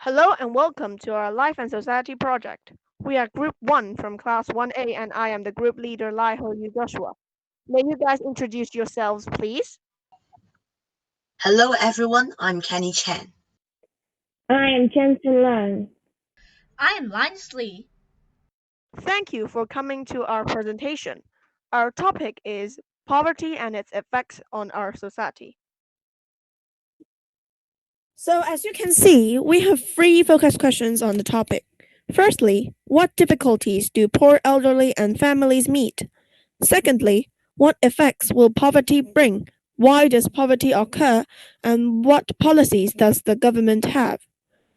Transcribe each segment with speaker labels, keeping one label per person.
Speaker 1: Hello and welcome to our Life and Society project. We are Group 1 from Class 1A and I am the group leader Lai Ho Yu Joshua. May you guys introduce yourselves, please?
Speaker 2: Hello everyone, I'm Kenny Chen.
Speaker 3: I am Jensen Lang.
Speaker 4: I am Linus Lee.
Speaker 1: Thank you for coming to our presentation. Our topic is poverty and its effects on our society. So as you can see, we have 3 focus questions on the topic. Firstly, what difficulties do poor elderly and families meet? Secondly, what effects will poverty bring? Why does poverty occur? And what policies does the government have?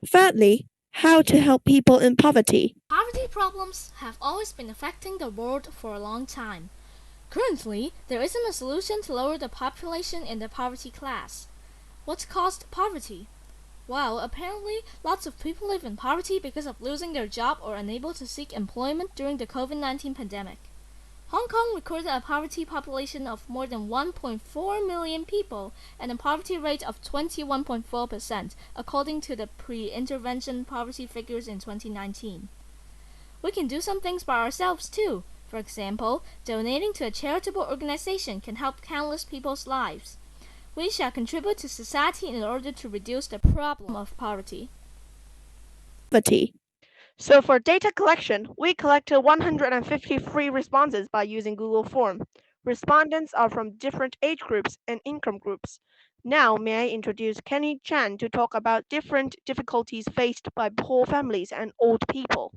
Speaker 1: Thirdly, how to help people in poverty.
Speaker 4: Poverty problems have always been affecting the world for a long time. Currently, there isn't a solution to lower the population in the poverty class. What's caused poverty? Well, apparently, lots of people live in poverty because of losing their job or unable to seek employment during the COVID-19 pandemic. Hong Kong recorded a poverty population of more than 1.4 million people and a poverty rate of 21.4%, according to the pre-intervention poverty figures in 2019. We can do some things by ourselves too. For example, donating to a charitable organization can help countless people's lives. We shall contribute to society in order to reduce the problem of poverty.
Speaker 1: So for data collection, we collected 153 responses by using Google Form. Respondents are from different age groups and income groups. Now, may I introduce Kenny Chan to talk about different difficulties faced by poor families and old people.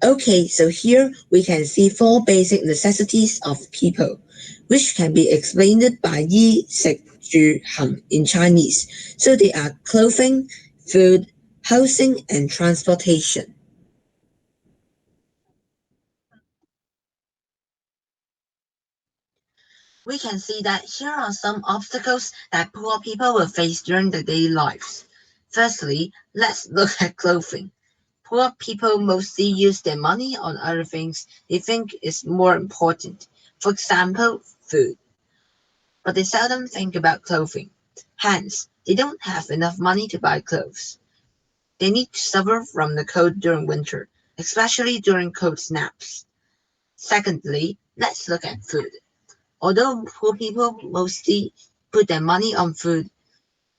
Speaker 2: Okay, so here we can see 4 basic necessities of people, which can be explained by Yi, Sik, Ju, Hang in Chinese. So they are clothing, food, housing, and transportation. We can see that here are some obstacles that poor people will face during their daily lives. Firstly, let's look at clothing. Poor people mostly use their money on other things they think is more important. For example, food. But they seldom think about clothing. Hence, they don't have enough money to buy clothes. They need to suffer from the cold during winter, especially during cold snaps. Secondly, let's look at food. Although poor people mostly put their money on food,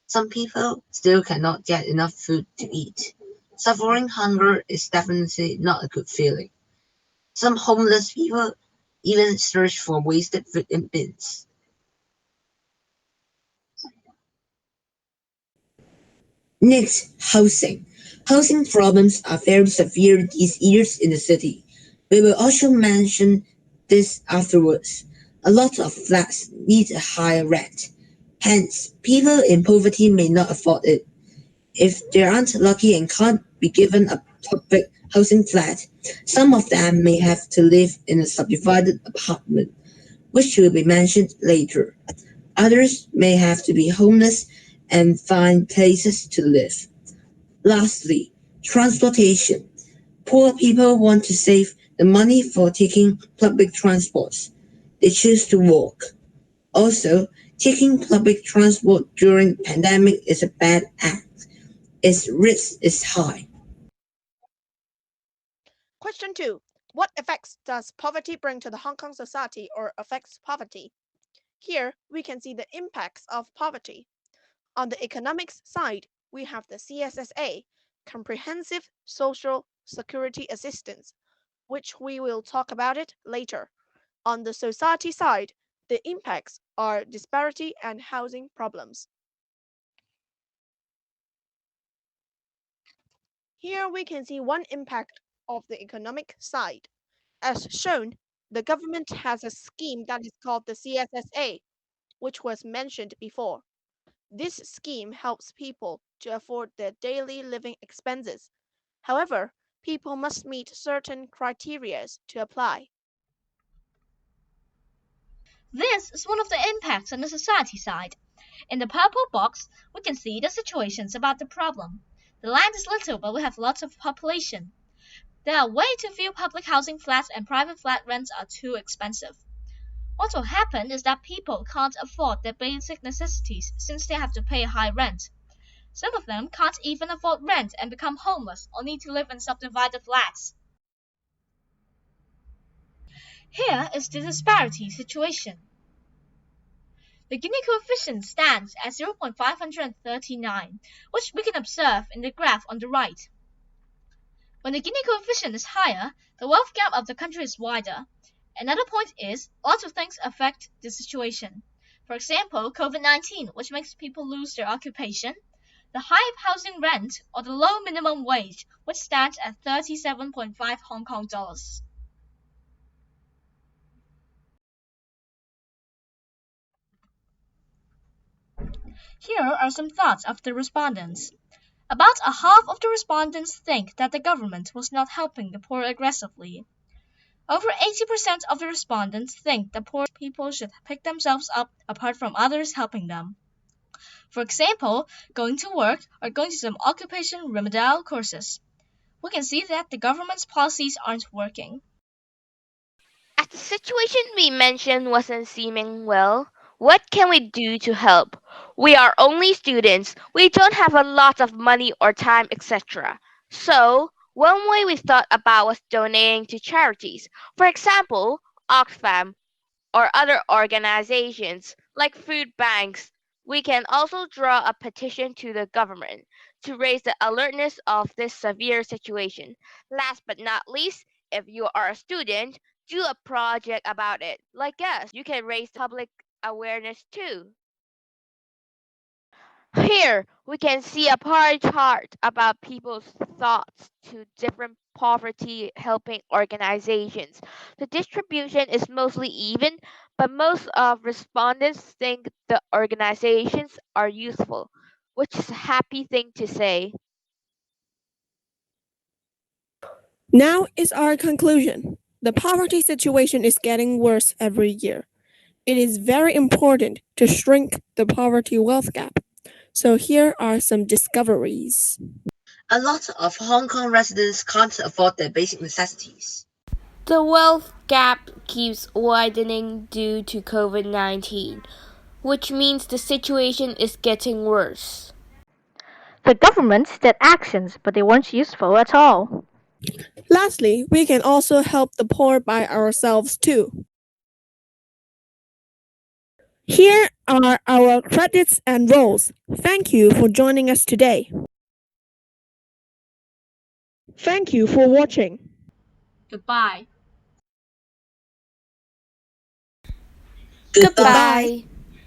Speaker 2: some people still cannot get enough food to eat. Suffering hunger is definitely not a good feeling. Some homeless people even search for wasted food in bins. Next, housing. Housing problems are very severe these years in the city. We will also mention this afterwards. A lot of flats need a higher rent. Hence, people in poverty may not afford it. If they aren't lucky and can't be given a public housing flat, some of them may have to live in a subdivided apartment, which will be mentioned later. Others may have to be homeless and find places to live. Lastly, transportation. Poor people want to save the money for taking public transports. They choose to walk. Also, taking public transport during the pandemic is a bad act. Its risk is high.
Speaker 1: Question 2. What effects does poverty bring to the Hong Kong society or affects poverty? Here, we can see the impacts of poverty. On the economics side, we have the CSSA, Comprehensive Social Security Assistance, which we will talk about it later. On the society side, the impacts are disparity and housing problems. Here we can see one impact of the economic side. As shown, the government has a scheme that is called the CSSA, which was mentioned before. This scheme helps people to afford their daily living expenses. However, people must meet certain criteria to apply.
Speaker 4: This is one of the impacts on the society side. In the purple box, we can see the situations about the problem. The land is little, but we have lots of population. There are way too few public housing flats and private flat rents are too expensive. What will happen is that people can't afford their basic necessities since they have to pay high rent. Some of them can't even afford rent and become homeless or need to live in subdivided flats. Here is the disparity situation. The Gini coefficient stands at 0.539, which we can observe in the graph on the right. When the Gini coefficient is higher, the wealth gap of the country is wider. Another point is, lots of things affect the situation. For example, COVID-19, which makes people lose their occupation, the high housing rent, or the low minimum wage, which stands at 37.5 Hong Kong dollars. Here are some thoughts of the respondents. About a half of the respondents think that the government was not helping the poor aggressively. Over 80% of the respondents think that poor people should pick themselves up apart from others helping them. For example, going to work or going to some occupation remedial courses. We can see that the government's policies aren't working.
Speaker 5: As the situation we mentioned wasn't seeming well, what can we do to help? We are only students, we don't have a lot of money or time, etc. So, one way we thought about was donating to charities. For example, Oxfam or other organizations like food banks. We can also draw a petition to the government to raise the alertness of this severe situation. Last but not least, if you are a student, do a project about it. Like us, you can raise public awareness too. Here, we can see a pie chart about people's thoughts to different poverty helping organizations. The distribution is mostly even, but most of respondents think the organizations are useful, which is a happy thing to say.
Speaker 6: Now is our conclusion. The poverty situation is getting worse every year. It is very important to shrink the poverty wealth gap. So here are some discoveries.
Speaker 2: A lot of Hong Kong residents can't afford their basic necessities.
Speaker 5: The wealth gap keeps widening due to COVID-19, which means the situation is getting worse.
Speaker 4: The government did actions, but they weren't useful at all.
Speaker 6: Lastly, we can also help the poor by ourselves too. Here are our credits and roles. Thank you for joining us today. Thank you for watching.
Speaker 4: Goodbye.
Speaker 2: Goodbye.
Speaker 5: Goodbye.